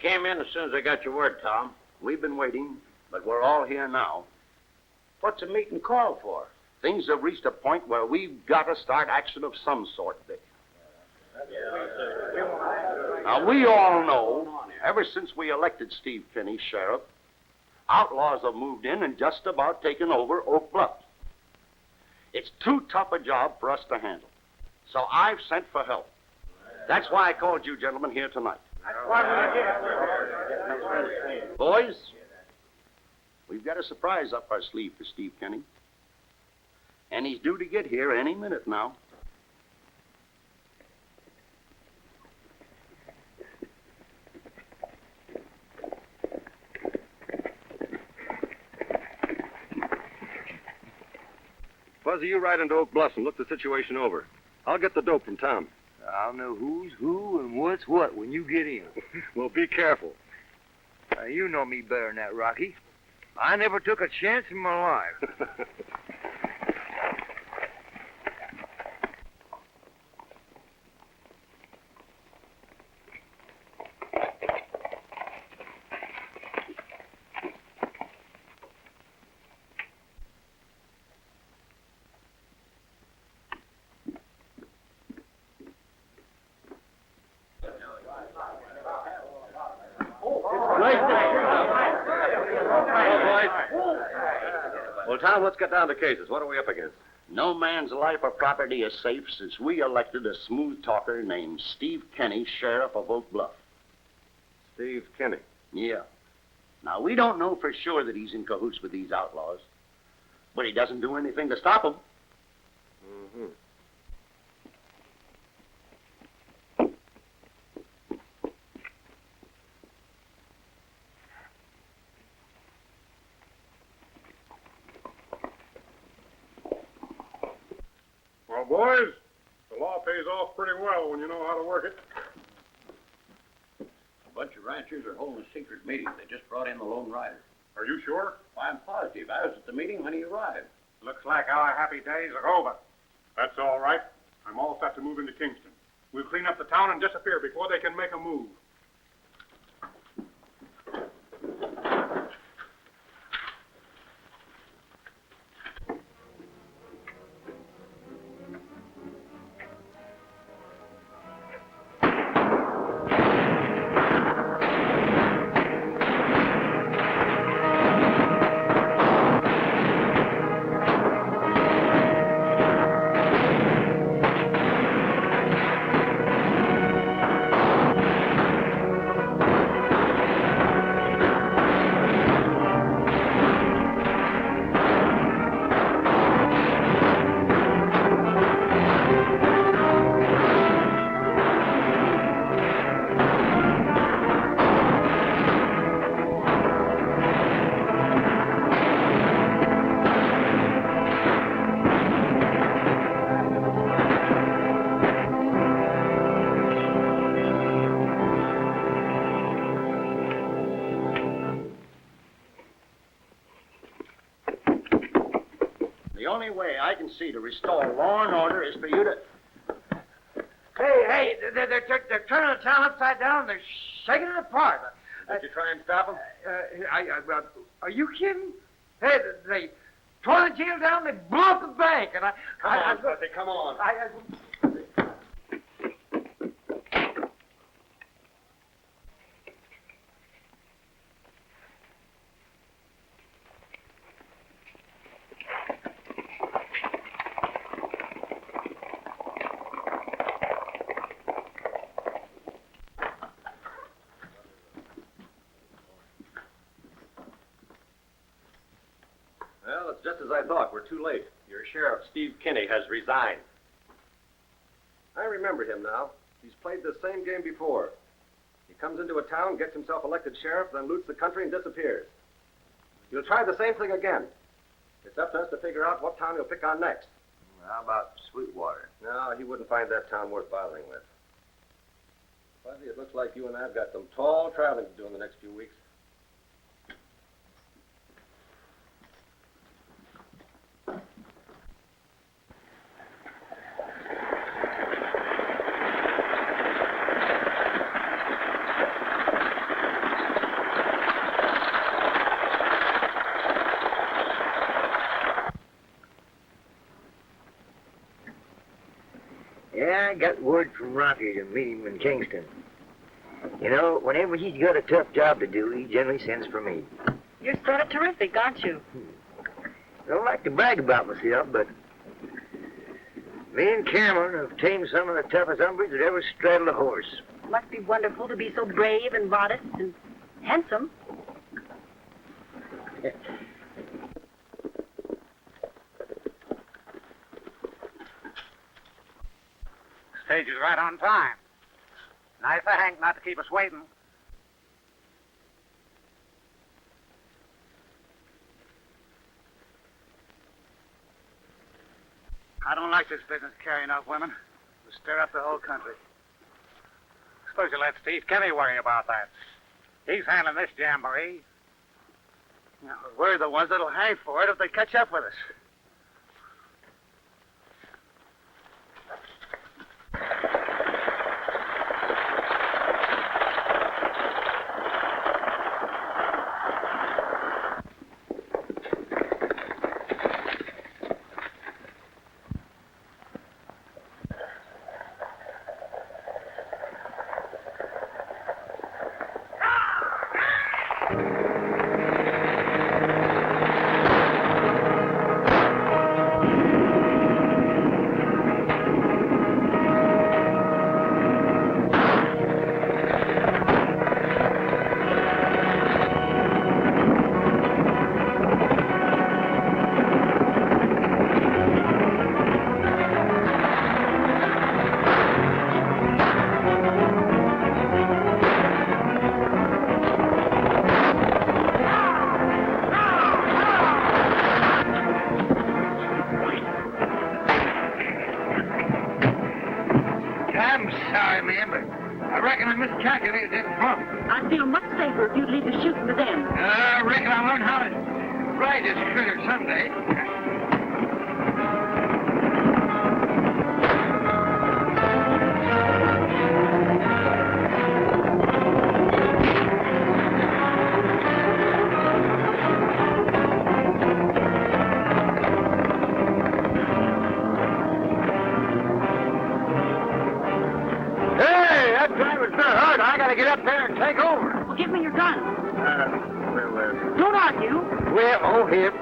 came in as soon as I got your word, Tom. We've been waiting, but we're all here now. What's the meeting called for? Things have reached a point where we've got to start action of some sort, Dick. Now, we all know, ever since we elected Steve Kinney sheriff, outlaws have moved in and just about taken over Oak Bluff. It's too tough a job for us to handle. So I've sent for help. That's why I called you gentlemen here tonight. Boys, we've got a surprise up our sleeve for Steve Kinney. And he's due to get here any minute now. Fuzzy, you ride into Oak Bluffs and look the situation over. I'll get the dope from Tom. I'll know who's who and what's what when you get in. Well, be careful. You know me better than that, Rocky. I never took a chance in my life. Well, Tom, let's get down to cases. What are we up against? No man's life or property is safe since we elected a smooth talker named Steve Kinney, sheriff of Oak Bluff. Steve Kinney. Yeah. Now, we don't know for sure that he's in cahoots with these outlaws, but he doesn't do anything to stop them. Mm-hmm. Well, boys, the law pays off pretty well when you know how to work it. A bunch of ranchers are holding a secret meeting. They just brought in the Lone Rider. Are you sure? I'm positive. I was at the meeting when he arrived. Looks like our happy days are over. That's all right. I'm all set to move into Kingston. We'll clean up the town and disappear before they can make a move. The only way I can see to restore law and order is for you to... Hey, they're turning the town upside down. They're shaking it apart. Did you try and stop them? Are you kidding? Hey, they tore the jail down. They blew up the bank, and Come on. Well, it's just as I thought. We're too late. Your sheriff, Steve Kinney, has resigned. I remember him now. He's played the same game before. He comes into a town, gets himself elected sheriff, then loots the country and disappears. He'll try the same thing again. It's up to us to figure out what town he'll pick on next. How about Sweetwater? No, he wouldn't find that town worth bothering with. Fuzzy, it looks like you and I've got some tall traveling to do in the next few weeks. Yeah, I got word from Rocky to meet him in Kingston. You know, whenever he's got a tough job to do, he generally sends for me. You're sort of terrific, aren't you? Don't like to brag about myself, but me and Cameron have tamed some of the toughest hombres that ever straddled a horse. Must be wonderful to be so brave and modest and handsome. Stage is right on time. Nice of Hank not to keep us waiting. I don't like this business carrying off women. It'll stir up the whole country. Suppose you let Steve Kenny worry about that. He's handling this jamboree. You know, we're the ones that'll hang for it if they catch up with us. I'd feel much safer if you'd leave the shooting to them. I reckon I'll learn how to ride this critter someday. Get up there and take over. Well, give me your gun. Well, Don't argue. well, oh, here.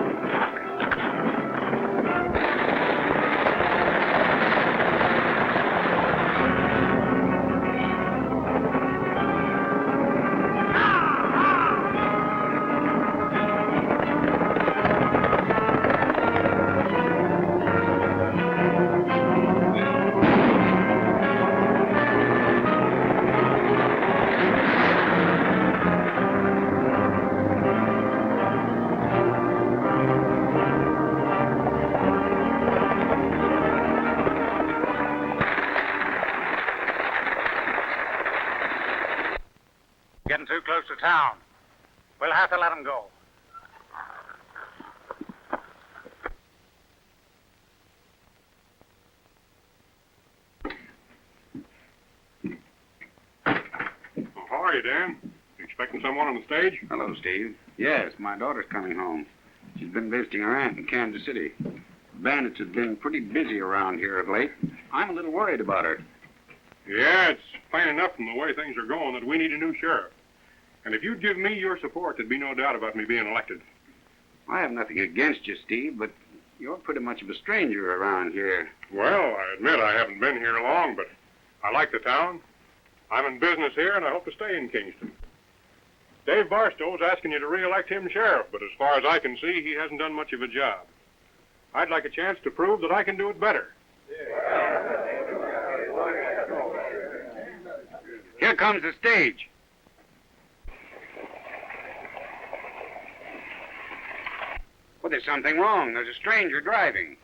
Getting too close to town. We'll have to let him go. Well, how are you, Dan? You expecting someone on the stage? Hello, Steve. Yes, my daughter's coming home. She's been visiting her aunt in Kansas City. Bandits have been pretty busy around here of late. I'm a little worried about her. Yeah, it's plain enough from the way things are going that we need a new sheriff. And if you'd give me your support, there'd be no doubt about me being elected. I have nothing against you, Steve, but you're pretty much of a stranger around here. Well, I admit I haven't been here long, but I like the town. I'm in business here, and I hope to stay in Kingston. Dave Barstow's asking you to re-elect him sheriff, but as far as I can see, he hasn't done much of a job. I'd like a chance to prove that I can do it better. Here comes the stage. Well, there's something wrong. There's a stranger driving.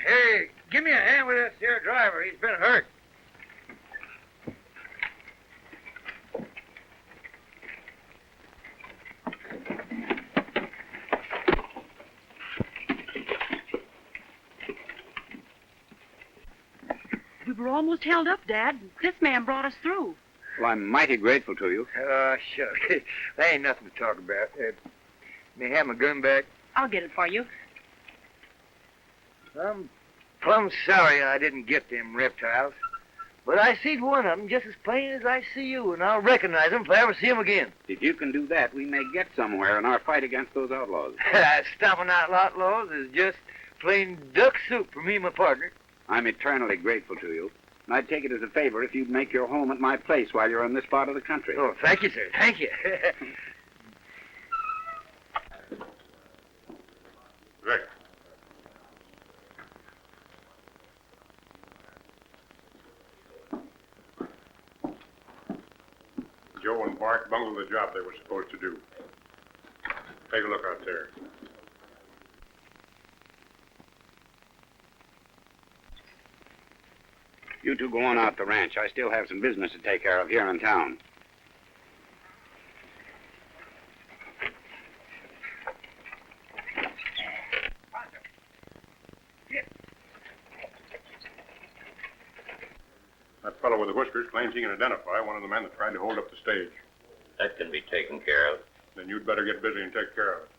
Hey, give me a hand with this here driver. He's been hurt. We were almost held up, Dad. This man brought us through. Well, I'm mighty grateful to you. Shucks. That ain't nothing to talk about. May I have my gun back? I'll get it for you. I'm plumb sorry I didn't get them reptiles. But I seen one of them just as plain as I see you, and I'll recognize them if I ever see them again. If you can do that, we may get somewhere in our fight against those outlaws. Stomping out outlaws is just plain duck soup for me and my partner. I'm eternally grateful to you. And I'd take it as a favor if you'd make your home at my place while you're in this part of the country. Oh, thank you, sir. Thank you. Rick. Joe and Bart bungled the job they were supposed to do. Take a look out there. You two go on out the ranch. I still have some business to take care of here in town. That fellow with the whiskers claims he can identify one of the men that tried to hold up the stage. That can be taken care of. Then you'd better get busy and take care of it.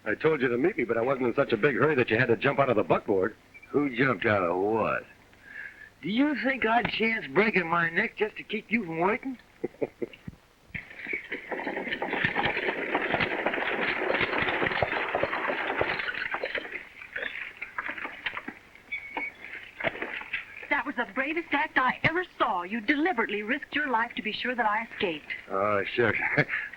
I told you to meet me, but I wasn't in such a big hurry that you had to jump out of the buckboard. Who jumped out of what? Do you think I'd chance breaking my neck just to keep you from waiting? That was the bravest act I ever saw. You deliberately risked your life to be sure that I escaped. Oh, shucks.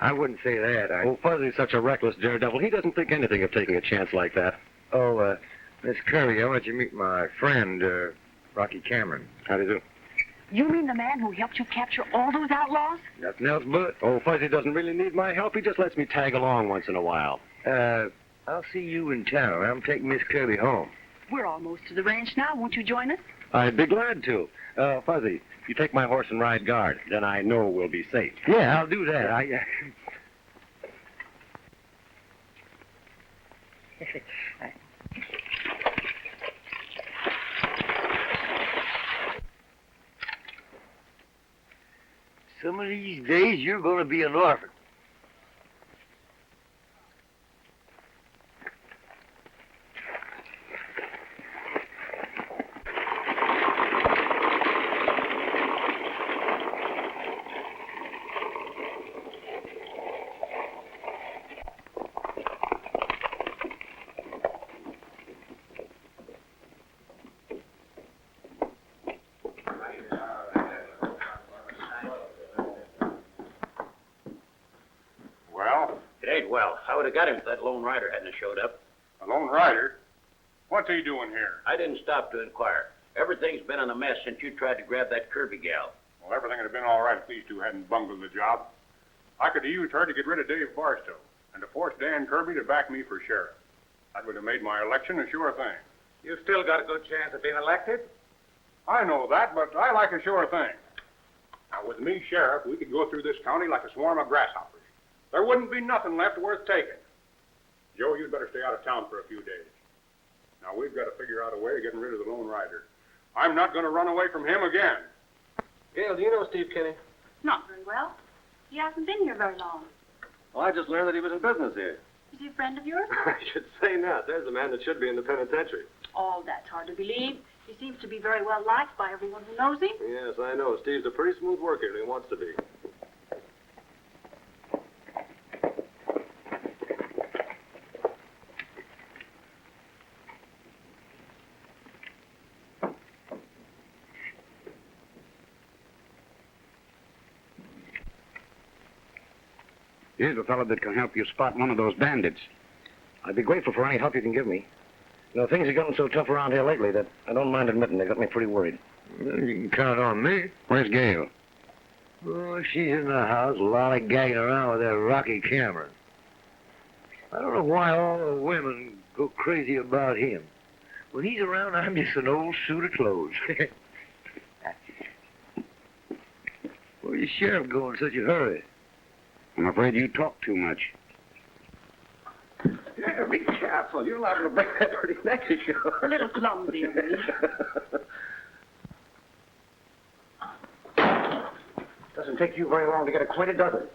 I wouldn't say that. Oh, Fuzzy's such a reckless daredevil. He doesn't think anything of taking a chance like that. Oh, Miss Curry, I want you to meet my friend, Rocky Cameron. How do you do? You mean the man who helped you capture all those outlaws? Nothing else but. Oh, Fuzzy doesn't really need my help. He just lets me tag along once in a while. I'll see you in town. I'm taking Miss Curry home. We're almost to the ranch now. Won't you join us? I'd be glad to. Fuzzy, you take my horse and ride guard. Then I know we'll be safe. Yeah, I'll do that. Some of these days, you're going to be an orphan. Ain't well. I would have got him if that lone rider hadn't showed up. A lone rider? What's he doing here? I didn't stop to inquire. Everything's been in a mess since you tried to grab that Kirby gal. Well, everything would have been all right if these two hadn't bungled the job. I could have used her to get rid of Dave Barstow and to force Dan Kirby to back me for sheriff. That would have made my election a sure thing. You've still got a good chance of being elected. I know that, but I like a sure thing. Now, with me sheriff, we could go through this county like a swarm of grasshoppers. There wouldn't be nothing left worth taking. Joe, you'd better stay out of town for a few days. Now, we've got to figure out a way of getting rid of the lone rider. I'm not going to run away from him again. Gail, do you know Steve Kinney? Not very well. He hasn't been here very long. Well, I just learned that he was in business here. Is he a friend of yours? I should say not. There's a man that should be in the penitentiary. Oh, that's hard to believe. He seems to be very well liked by everyone who knows him. Yes, I know. Steve's a pretty smooth worker, and he wants to be. Here's a fellow that can help you spot one of those bandits. I'd be grateful for any help you can give me. You know, things have gotten so tough around here lately that I don't mind admitting they got me pretty worried. Well, you can count on me. Where's Gail? Oh, she's in the house lollygagging around with that Rocky Cameron. I don't know why all the women go crazy about him. When he's around, I'm just an old suit of clothes. Where's the sheriff go in such a hurry? I'm afraid you talk too much. Yeah, be careful. You're liable to break that pretty neck of yours. A little clumsy of me. Doesn't take you very long to get acquainted, does it?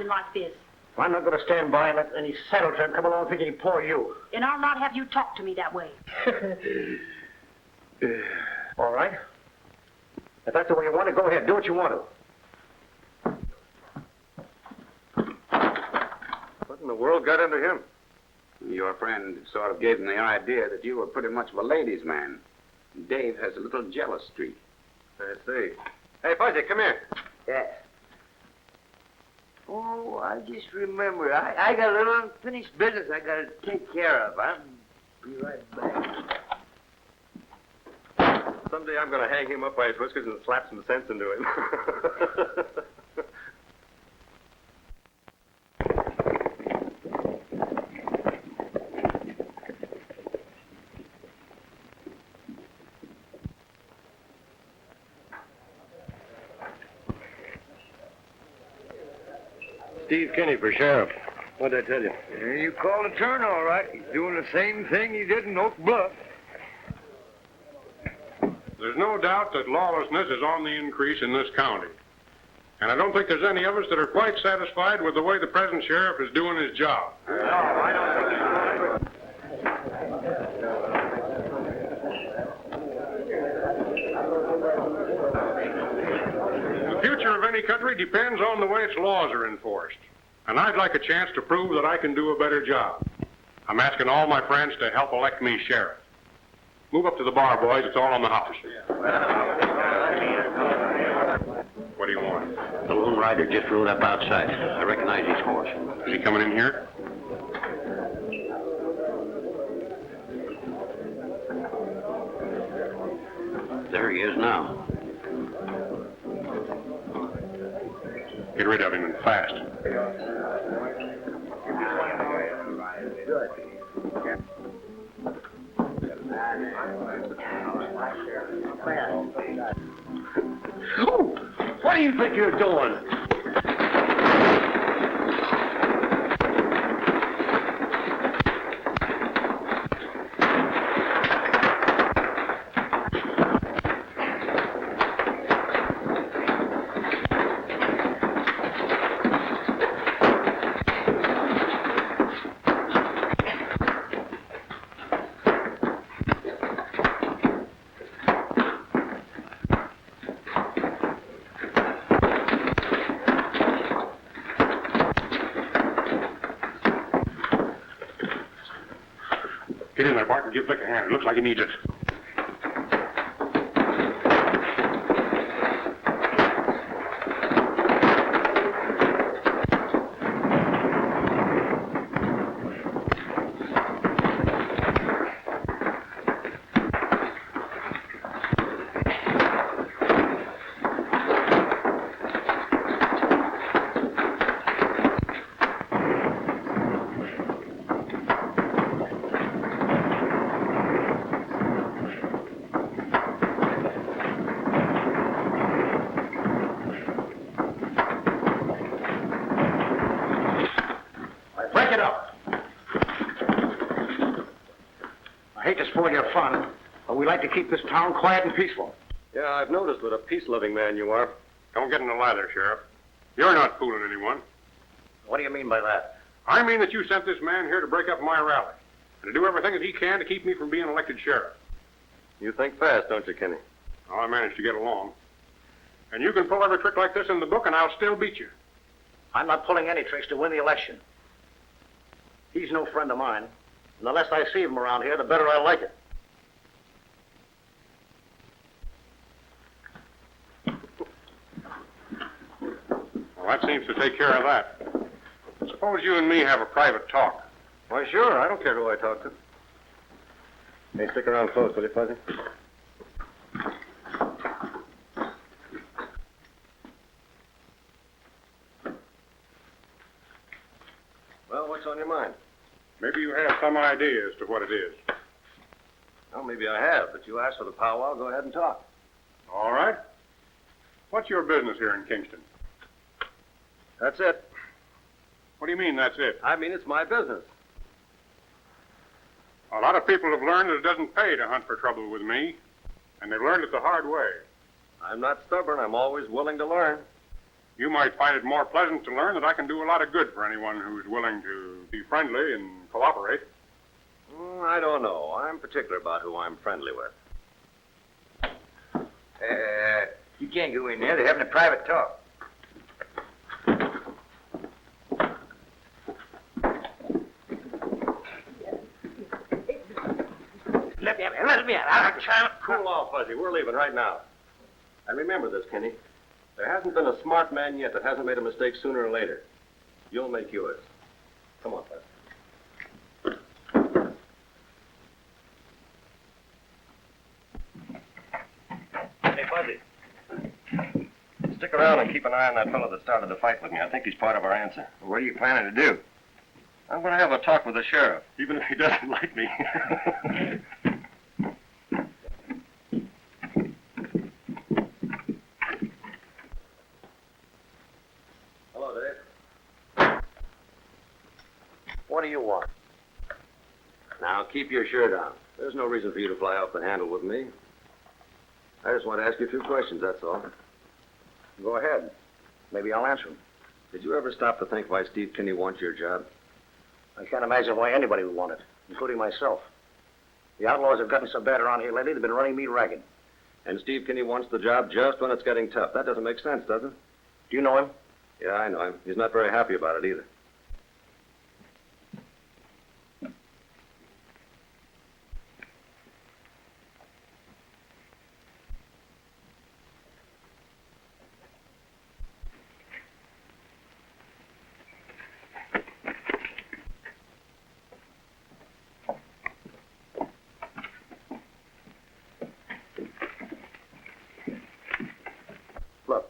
Like this. I'm not going to stand by and let any saddle tramp come along thinking he'd paw you. And I'll not have you talk to me that way. All right. If that's the way you want it, go ahead. Do what you want to. What in the world got into him? Your friend sort of gave him the idea that you were pretty much of a ladies' man. Dave has a little jealous streak. I see. Hey, Fuzzy, come here. Yeah. Oh, I just remember. I got a little unfinished business I got to take care of. I'll be right back. Someday I'm going to hang him up by his whiskers and slap some sense into him. Steve Kinney for sheriff. What'd I tell you? Yeah, you called a turn, all right. He's doing the same thing he did in Oak Bluff. There's no doubt that lawlessness is on the increase in this county. And I don't think there's any of us that are quite satisfied with the way the present sheriff is doing his job. No, I don't think The future of any country depends on the way its laws are enforced. And I'd like a chance to prove that I can do a better job. I'm asking all my friends to help elect me sheriff. Move up to the bar, boys. It's all on the house. What do you want? The lone rider just rode up outside. I recognize his horse. Is he coming in here? There he is now. Get rid of him and fast. Oh, what do you think you're doing? Bart and give Vic a hand. It looks like he needs it. Break it up. I hate to spoil your fun, but we like to keep this town quiet and peaceful. Yeah, I've noticed what a peace-loving man you are. Don't get in the lather, Sheriff. You're not fooling anyone. What do you mean by that? I mean that you sent this man here to break up my rally and to do everything that he can to keep me from being elected sheriff. You think fast, don't you, Kenny? Well, I managed to get along. And you can pull every trick like this in the book, and I'll still beat you. I'm not pulling any tricks to win the election. He's no friend of mine, and the less I see of him around here, the better I like it. Well, that seems to take care of that. Suppose you and me have a private talk. Why, sure. I don't care who I talk to. Hey, stick around close, will you, Fuzzy? Well, what's on your mind? Maybe you have some idea as to what it is. Well, maybe I have, but you asked for the powwow. Go ahead and talk. All right. What's your business here in Kingston? That's it. What do you mean, that's it? I mean, it's my business. A lot of people have learned that it doesn't pay to hunt for trouble with me, and they've learned it the hard way. I'm not stubborn. I'm always willing to learn. You might find it more pleasant to learn that I can do a lot of good for anyone who's willing to be friendly and cooperate. I don't know. I'm particular about who I'm friendly with. You can't go in there. They're having a private talk. Let me out. Cool off, Fuzzy. We're leaving right now. And remember this, Kenny. There hasn't been a smart man yet that hasn't made a mistake sooner or later. You'll make yours. Come on, Fuzzy. Hey, Fuzzy. Stick around and keep an eye on that fellow that started the fight with me. I think he's part of our answer. What are you planning to do? I'm going to have a talk with the sheriff, even if he doesn't like me. Hello, Dave. What do you want? Now, keep your shirt on. There's no reason for you to fly off the handle with me. I just want to ask you a few questions, that's all. Go ahead. Maybe I'll answer them. Did you ever stop to think why Steve Kinney wants your job? I can't imagine why anybody would want it, including myself. The Outlaws have gotten so bad around here lately, they've been running me ragged. And Steve Kinney wants the job just when it's getting tough. That doesn't make sense, does it? Do you know him? Yeah, I know him. He's not very happy about it either. Look,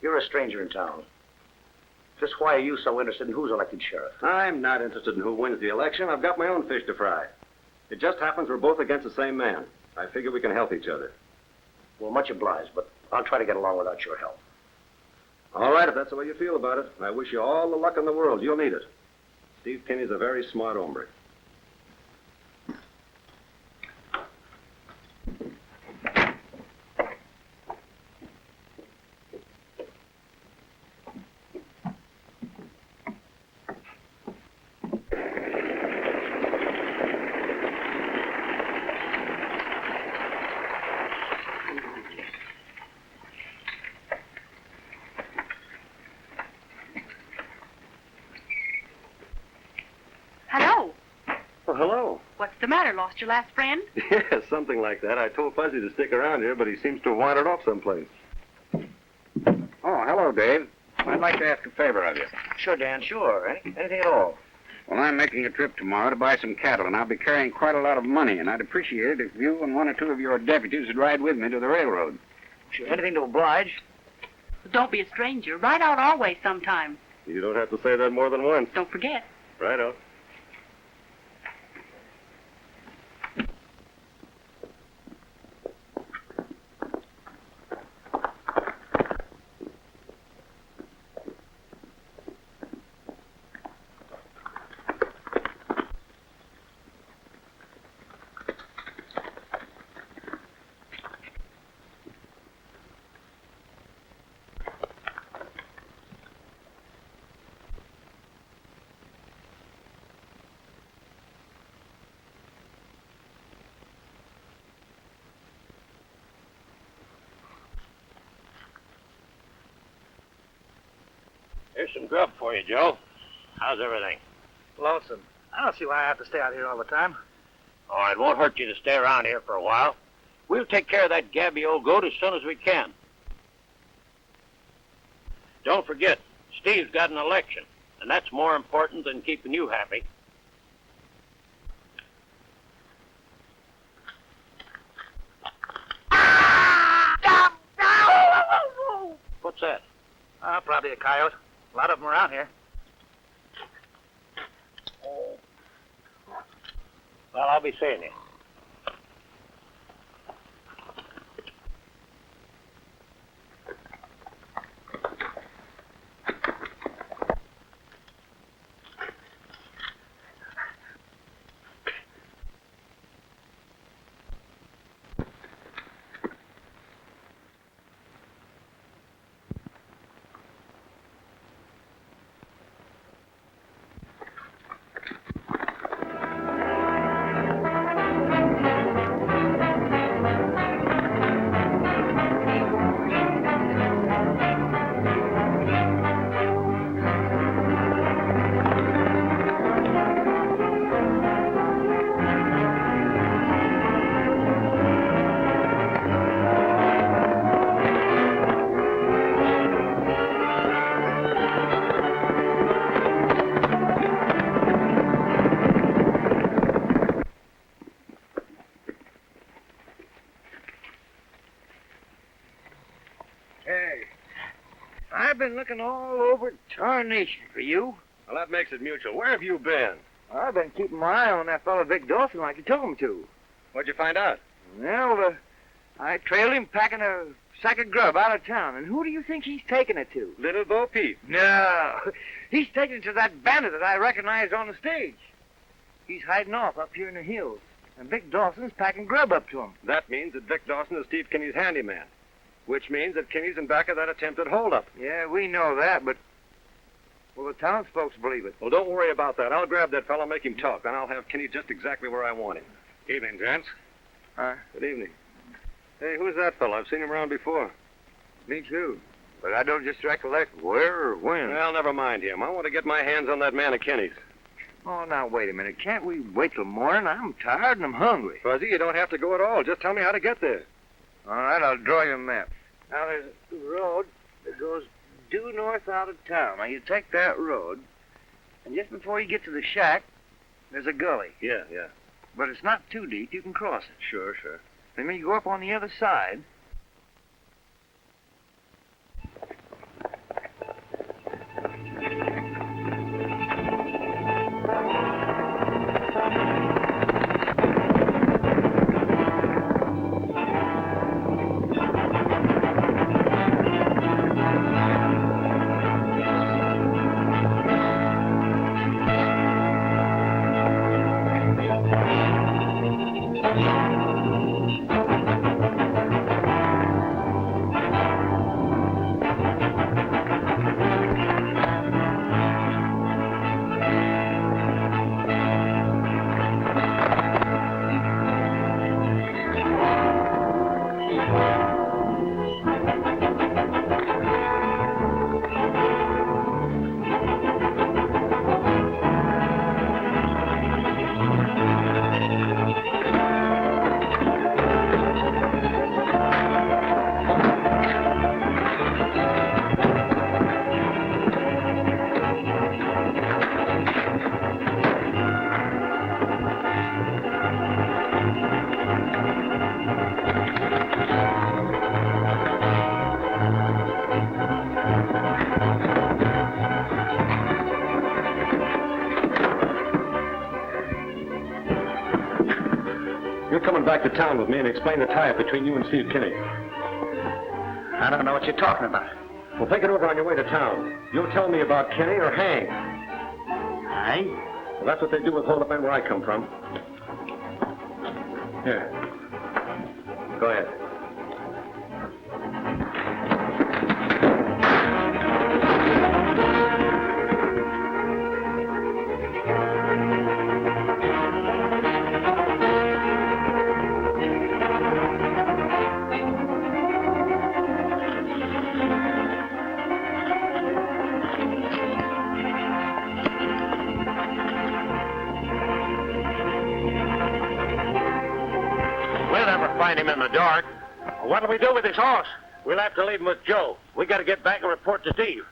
you're a stranger in town. Just why are you so interested in who's elected sheriff? I'm not interested in who wins the election. I've got my own fish to fry. It just happens we're both against the same man. I figure we can help each other. Well, much obliged, but I'll try to get along without your help. All right, if that's the way you feel about it. I wish you all the luck in the world. You'll need it. Steve Kinney's a very smart hombre. Hello. Well, hello. What's the matter? Lost your last friend? Yeah, something like that. I told Fuzzy to stick around here, but he seems to have wandered off someplace. Oh, hello, Dave. I'd like to ask a favor of you. Sure, Dan, sure. Anything at all. Well, I'm making a trip tomorrow to buy some cattle, and I'll be carrying quite a lot of money, and I'd appreciate it if you and one or two of your deputies would ride with me to the railroad. Sure, anything to oblige. Don't be a stranger. Ride out our way sometime. You don't have to say that more than once. Don't forget. Righto. Here's some grub for you, Joe. How's everything? Lonesome. I don't see why I have to stay out here all the time. Oh, it won't hurt you to stay around here for a while. We'll take care of that gabby old goat as soon as we can. Don't forget, Steve's got an election, and that's more important than keeping you happy. What's that? Probably a coyote. A lot of them around here. Well, I'll be seeing you. I've been looking all over tarnation for you. Well, that makes it mutual. Where have you been? I've been keeping my eye on that fellow Vic Dawson like you told him to. What'd you find out? Well, I trailed him packing a sack of grub out of town, and who do you think he's taking it to? Little Bo Peep. No, he's taking it to that bandit that I recognized on the stage. He's hiding off up here in the hills, and Vic Dawson's packing grub up to him. That means that Vic Dawson is Steve Kinney's handyman, which means that Kinney's in back of that attempted holdup. Yeah, we know that, but, well, the townsfolk believe it. Well, don't worry about that. I'll grab that fellow, make him talk, and I'll have Kinney just exactly where I want him. Evening, gents. Good evening. Hey, who's that fellow? I've seen him around before. Me too, but I don't just recollect where or when. Well, never mind him. I want to get my hands on that man of Kinney's. Oh, now, wait a minute. Can't we wait till morning? I'm tired and I'm hungry. Fuzzy, you don't have to go at all. Just tell me how to get there. All right, I'll draw you a map. Now, there's a road that goes due north out of town. Now, you take that road, and just before you get to the shack, there's a gully. Yeah. But it's not too deep. You can cross it. Sure. And then you go up on the other side. coming back to town with me and explain the tie-up between you and Steve Kinney. I don't know what you're talking about. Well, think it over on your way to town. You'll tell me about Kinney or hang. Hang? Well, that's what they do with hold-up men where I come from. Here. Go ahead. Find him in the dark. What'll we do with his horse? We'll have to leave him with Joe. We got to get back and report to Steve.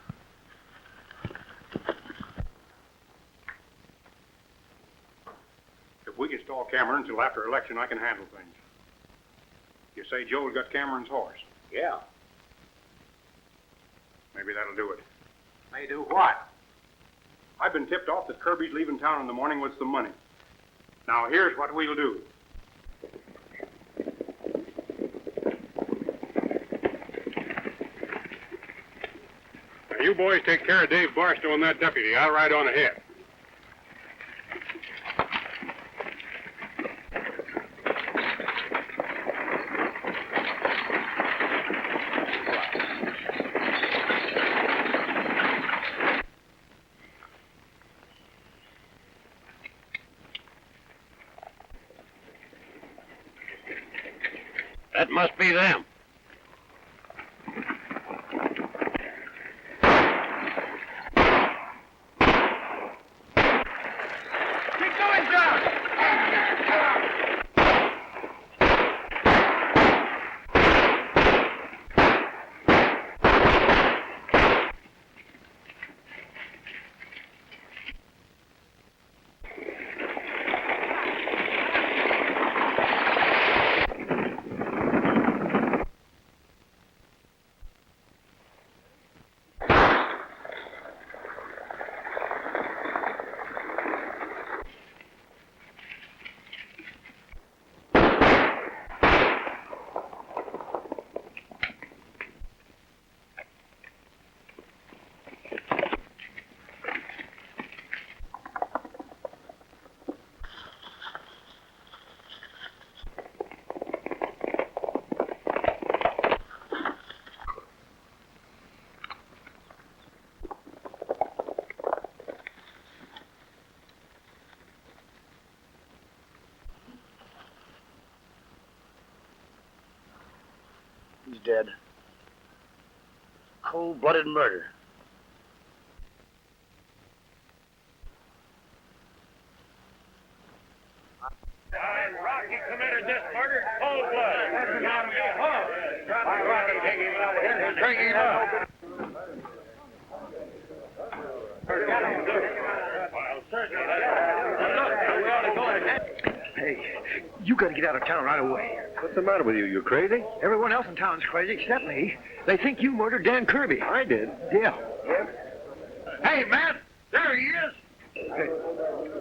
If we can stall Cameron until after election, I can handle things. You say Joe's got Cameron's horse? Yeah. Maybe that'll do it. May do what? I've been tipped off that Kirby's leaving town in the morning with some money. Now, here's what we'll do. Now, you boys take care of Dave Barstow and that deputy. I'll ride on ahead. That must be them. Keep going, John! He's dead. Cold-blooded murder. Rocky committed this murder in cold blood. That's got to be a horror. Why, Rocky, take him out of here and bring him up. Well, certainly. We ought to go ahead. Hey, you got to get out of town right away. What's the matter with you? You crazy? Everyone else in town's crazy except me. They think you murdered Dan Kirby. I did. Yeah. Hey, man, there he is. Hey,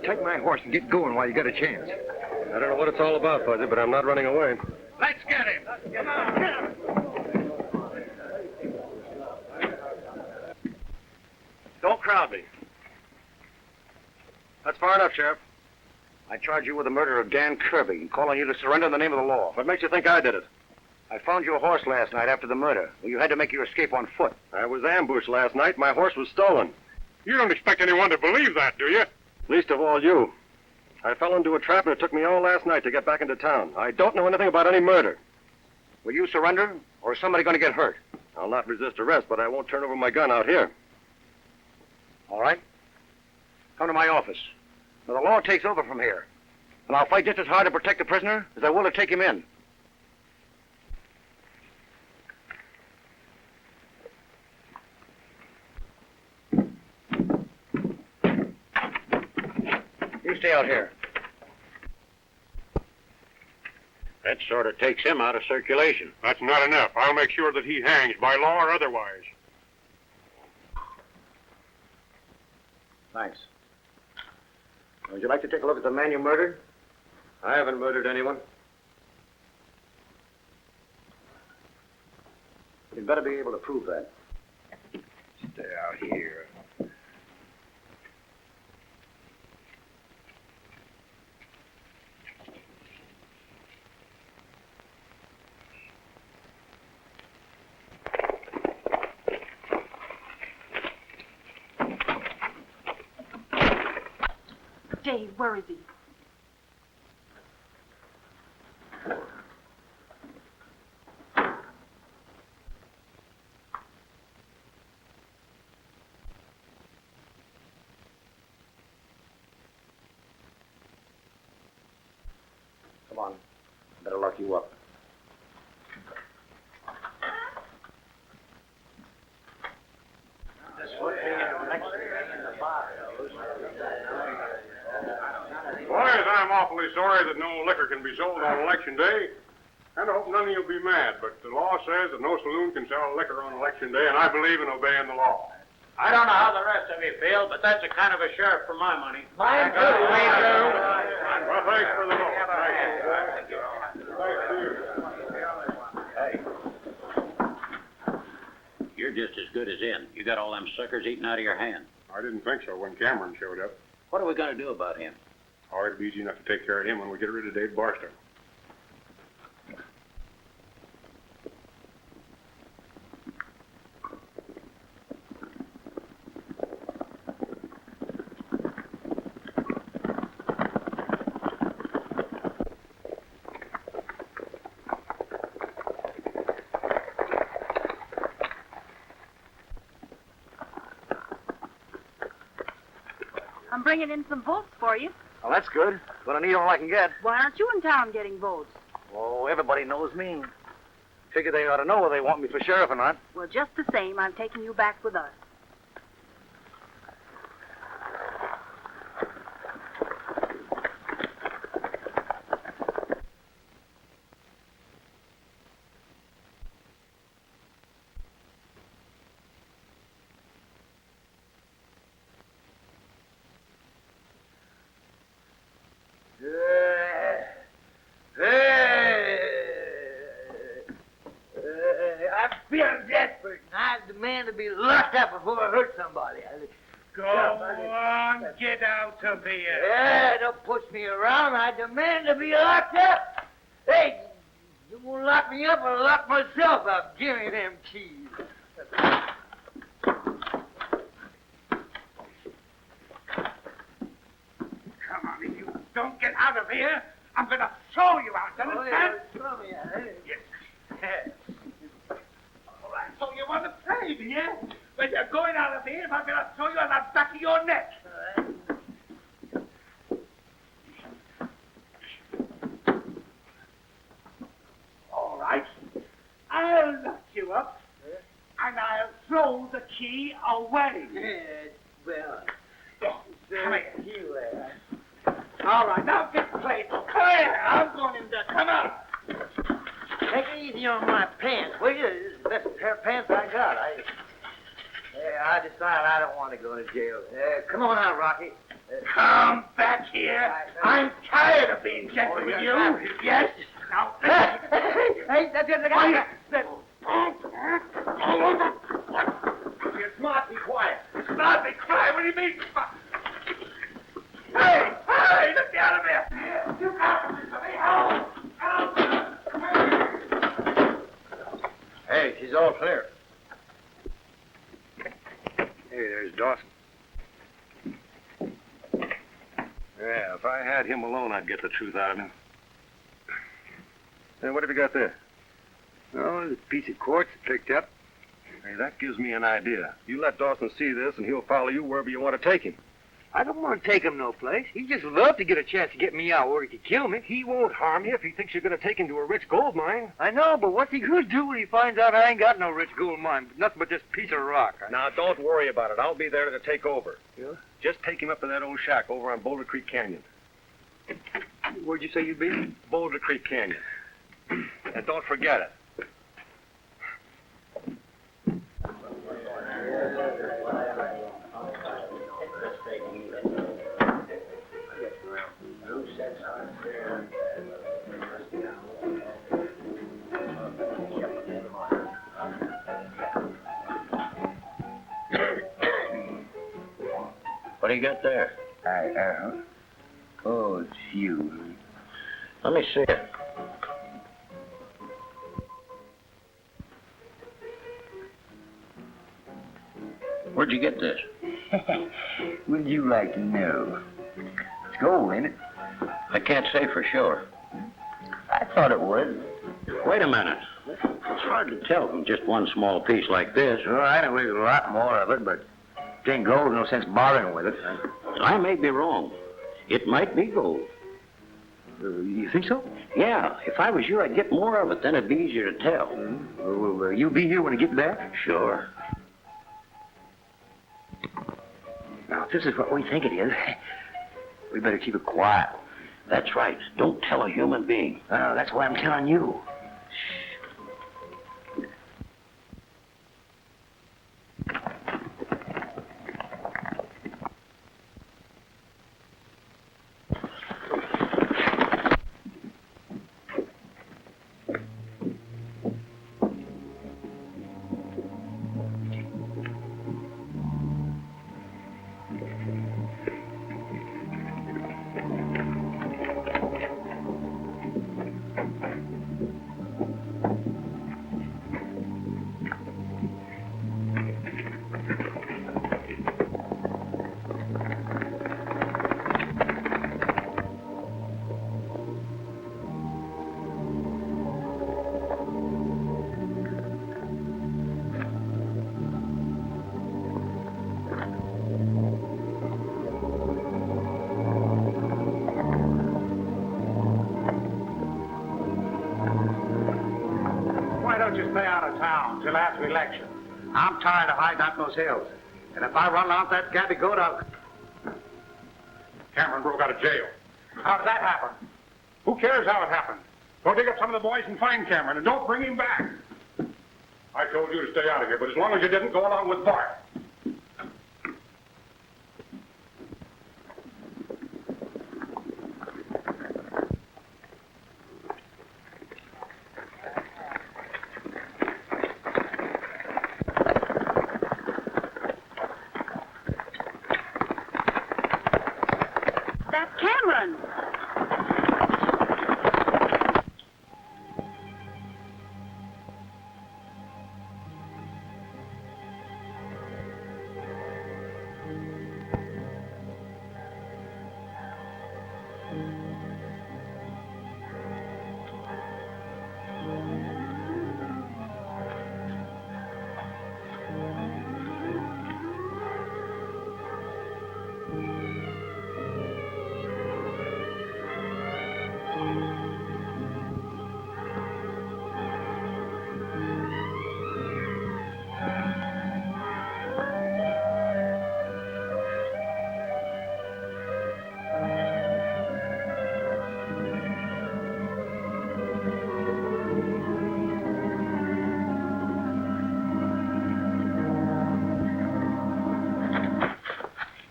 take my horse and get going while you got a chance. I don't know what it's all about, Fuzzy, but I'm not running away. Let's get him. Come on. Don't crowd me. That's far enough, Sheriff. I charge you with the murder of Dan Kirby and call on you to surrender in the name of the law. What makes you think I did it? I found your horse last night after the murder. Well, you had to make your escape on foot. I was ambushed last night. My horse was stolen. You don't expect anyone to believe that, do you? Least of all you. I fell into a trap and it took me all last night to get back into town. I don't know anything about any murder. Will you surrender, or is somebody going to get hurt? I'll not resist arrest, but I won't turn over my gun out here. All right. Come to my office. Now, the law takes over from here. And I'll fight just as hard to protect the prisoner as I will to take him in. You stay out here. That sort of takes him out of circulation. That's not enough. I'll make sure that he hangs by law or otherwise. Thanks. Would you like to take a look at the man you murdered? I haven't murdered anyone. better be able to prove that. Stay out here. Dave, where is he? Come on. Better lock you up. Boys, I'm awfully sorry that no liquor can be sold on Election Day. And I hope none of you will be mad, but the law says that no saloon can sell liquor on Election Day, and I believe in obeying the law. I don't know how the rest of you feel, but that's a kind of a sheriff for my money. Mine too, Well, thanks for the vote. Thanks. You're just as good as in. You got all them suckers eating out of your hand. I didn't think so when Cameron showed up. What are we going to do about him? Oh, it'll be easy enough to take care of him when we get rid of Dave Barstow. I'm bringing in some votes for you. Well, that's good. Gonna need all I can get. Why aren't you in town getting votes? Oh, everybody knows me. Figure they ought to know whether they want me for sheriff or not. Well, just the same, I'm taking you back with us. I'm feeling desperate, and I demand to be locked up before I hurt somebody. Go on, get out of here. Yeah, don't push me around. I demand to be locked up. Hey, you won't lock me up, I'll lock myself up. Give me them keys. Come on, if you don't get out of here, I'm going to throw you out, understand? Throw me out. Yes. All right, so you want to play me, eh? When you're going out of here, I'm going to throw you on the back of your neck. All right. I'll lock you up, and I'll throw the key away. Well, Come here. you All right, now get played. Come here. I'm going in there. Come on. Take it easy on my pants, will you? This is the best pair of pants I got. I decided I don't want to go to jail. Come on out, Rocky. Come back here. I'm tired of being gentle with you. Yes. Now, Hey, that's it. you're smart. Be quiet. Smart. Be quiet. What do you mean? Smart? Hey, let me out of here. You got me. Out. Hey, she's all clear. Hey, there's Dawson. Yeah, if I had him alone, I'd get the truth out of him. Hey, what have you got there? Oh, there's a piece of quartz picked up. Hey, that gives me an idea. You let Dawson see this, and he'll follow you wherever you want to take him. I don't want to take him no place. He'd just love to get a chance to get me out where he could kill me. He won't harm you if he thinks you're going to take him to a rich gold mine. I know, but what's he going to do when he finds out I ain't got no rich gold mine? Nothing but this piece of rock. Now, don't worry about it. I'll be there to take over. Yeah? Just take him up to that old shack over on Boulder Creek Canyon. Where'd you say you'd be? Boulder Creek Canyon. And don't forget it. What do you got there? Oh, it's you. Let me see it. Where'd you get this? Would you like to know? It's gold, ain't it? I can't say for sure. I thought it was. Wait a minute. It's hard to tell from just one small piece like this. Well, I know there's a lot more of it, but if it ain't gold, no sense bothering with it. I may be wrong. It might be gold. You think so? Yeah, if I was you, I'd get more of it. Then it'd be easier to tell. Will you be here when I get back? Sure. Now, if this is what we think it is, we better keep it quiet. That's right. Don't tell a human being. That's why I'm telling you. Stay out of town till after the election. I'm tired of hiding out in those hills. And if I run out that gabby goat, I'll... Cameron broke out of jail. How did that happen? Who cares how it happened? Go dig up some of the boys and find Cameron, and don't bring him back. I told you to stay out of here, but as long as you didn't go along with Bart.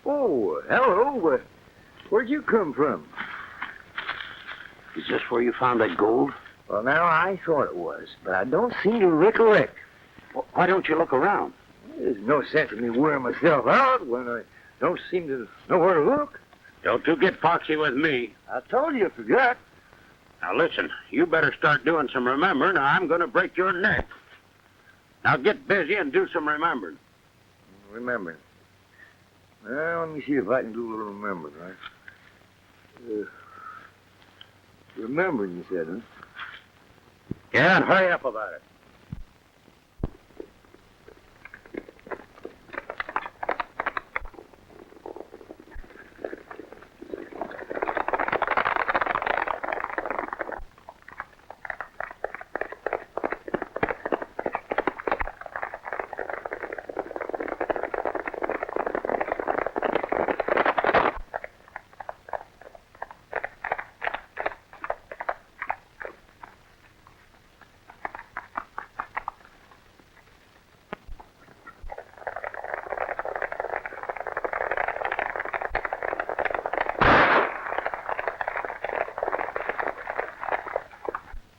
Oh, hello. Where'd you come from? Is this where you found that gold? Well, now, I thought it was, but I don't seem to recollect. Well, why don't you look around? There's no sense in me wearing myself out when I don't seem to know where to look. Don't you get foxy with me. I told you I forgot. Now, listen, you better start doing some remembering, or I'm going to break your neck. Now, get busy and do some remembering. Remembering. Well, let me see if I can do a little remembering, right? Remembering, you said, huh? Yeah, and hurry up about it.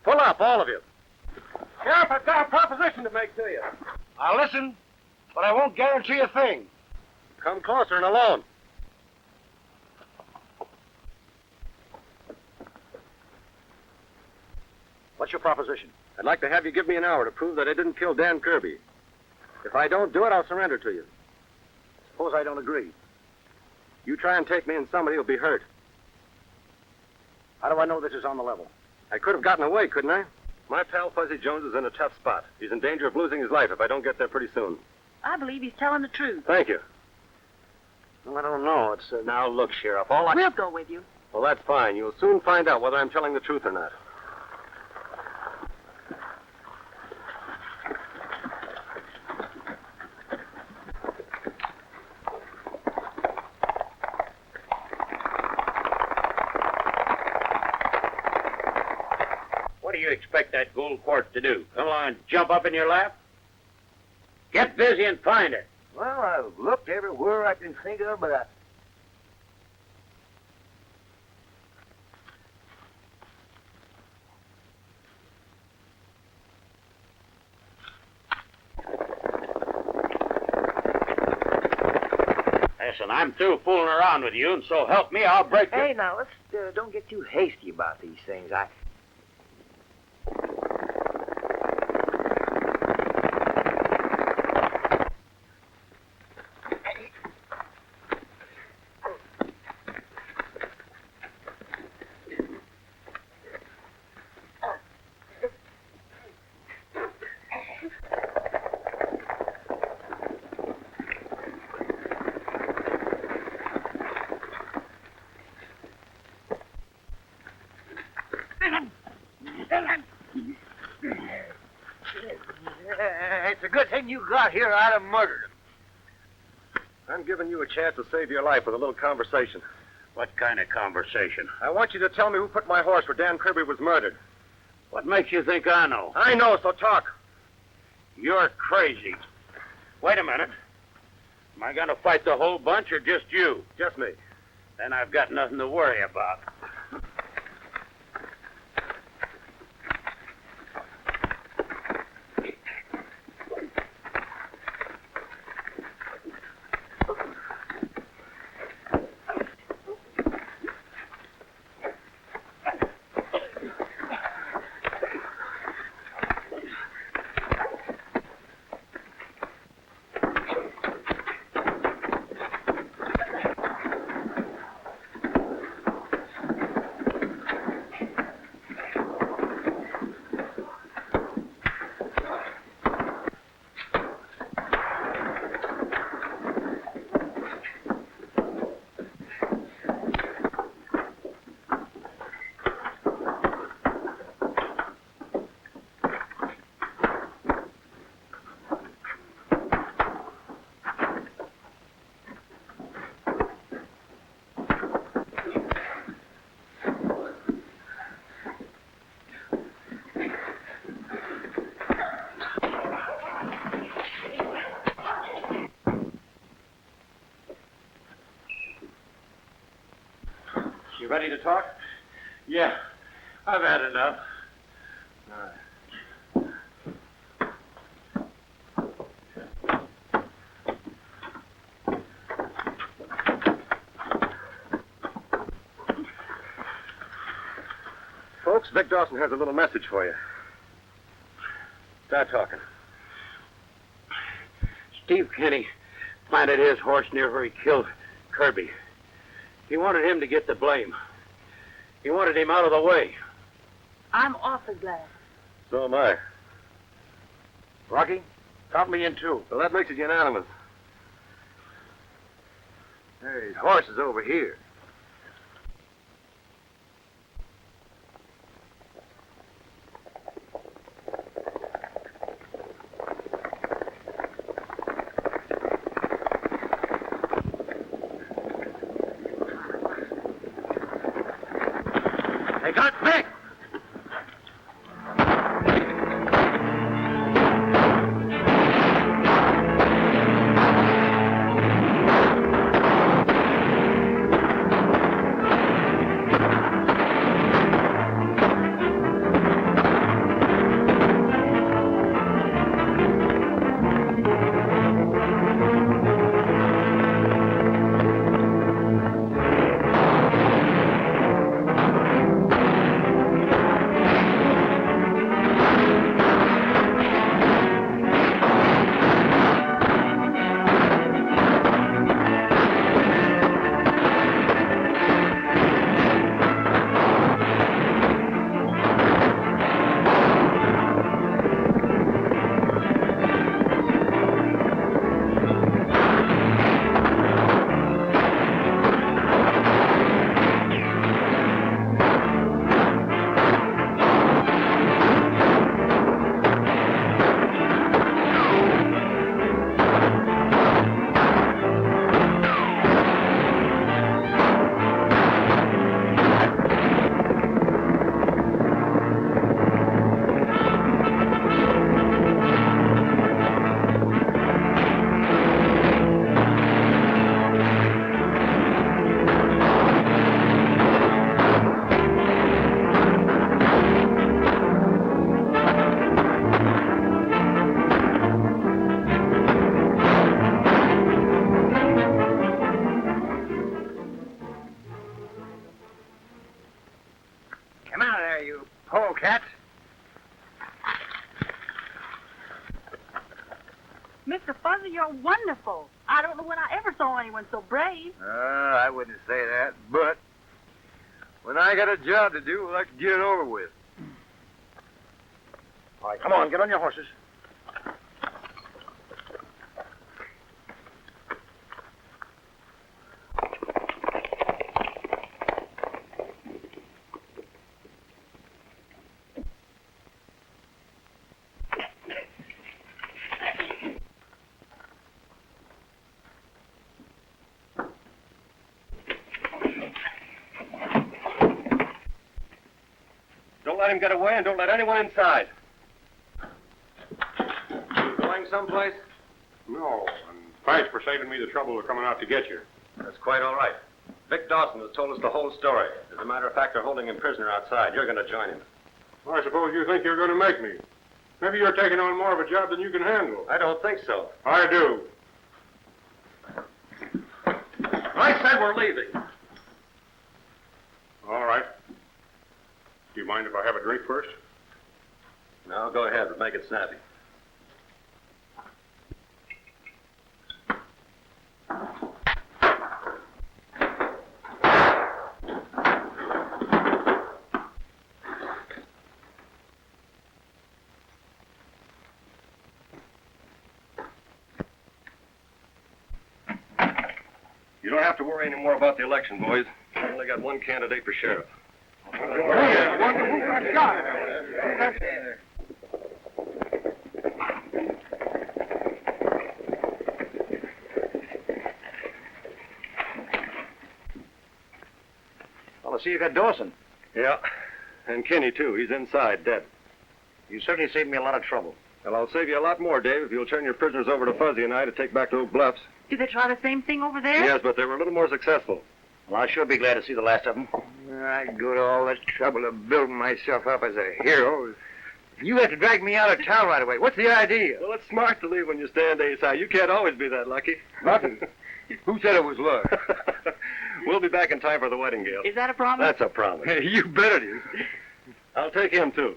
Pull up, all of you. Sheriff, I've got a proposition to make to you. I'll listen, but I won't guarantee a thing. Come closer and alone. What's your proposition? I'd like to have you give me an hour to prove that I didn't kill Dan Kirby. If I don't do it, I'll surrender to you. Suppose I don't agree. You try and take me and somebody will be hurt. How do I know this is on the level? I could have gotten away, couldn't I? My pal Fuzzy Jones is in a tough spot. He's in danger of losing his life if I don't get there pretty soon. I believe he's telling the truth. Thank you. Well, I don't know. It's Now, look, Sheriff, We'll go with you. Well, that's fine. You'll soon find out whether I'm telling the truth or not. What do you expect that gold quartz to do? Come on, jump up in your lap? Get busy and find it. Well, I've looked everywhere I can think of, but Listen, I'm through fooling around with you, and so help me, I'll break Hey, you. now, let's don't get too hasty about these things. It's a good thing you got here. I'd have murdered him. I'm giving you a chance to save your life with a little conversation. What kind of conversation? I want you to tell me who put my horse where Dan Kirby was murdered. What makes you think I know? I know, so talk. You're crazy. Wait a minute. Am I going to fight the whole bunch or just you? Just me. Then I've got nothing to worry about. You ready to talk? Yeah, I've had enough. All right. Folks, Vic Dawson has a little message for you. Start talking. Steve Kenny planted his horse near where he killed Kirby. He wanted him to get the blame. He wanted him out of the way. I'm awfully glad. So am I. Rocky, count me in too. Well, that makes it unanimous. His horse is over here. They got Vic! How wonderful. I don't know when I ever saw anyone so brave. I wouldn't say that, but when I got a job to do, I like to get it over with. All right, come on, get on your horses. Don't let him get away and don't let anyone inside. Going someplace? No, and thanks for saving me the trouble of coming out to get you. That's quite all right. Vic Dawson has told us the whole story. As a matter of fact, they're holding him prisoner outside. You're going to join him. Well, I suppose you think you're going to make me. Maybe you're taking on more of a job than you can handle. I don't think so. I do. I said we're leaving. All right. Do you mind if I have a drink first? No, go ahead, but make it snappy. You don't have to worry any more about the election, boys. I've only got one candidate for sheriff. Well, I see you got Dawson. Yeah, and Kenny, too. He's inside, dead. You certainly saved me a lot of trouble. Well, I'll save you a lot more, Dave, if you'll turn your prisoners over to Fuzzy and I to take back to Oak Bluffs. Do they try the same thing over there? Yes, but they were a little more successful. Well, I'll sure be glad to see the last of them. I'd go to all that trouble of building myself up as a hero. You have to drag me out of town right away. What's the idea? Well, it's smart to leave when you stand ace high. You can't always be that lucky. Nothing. Who said it was luck? We'll be back in time for the wedding, Gale. Is that a promise? That's a promise. You bet it is. I'll take him, too.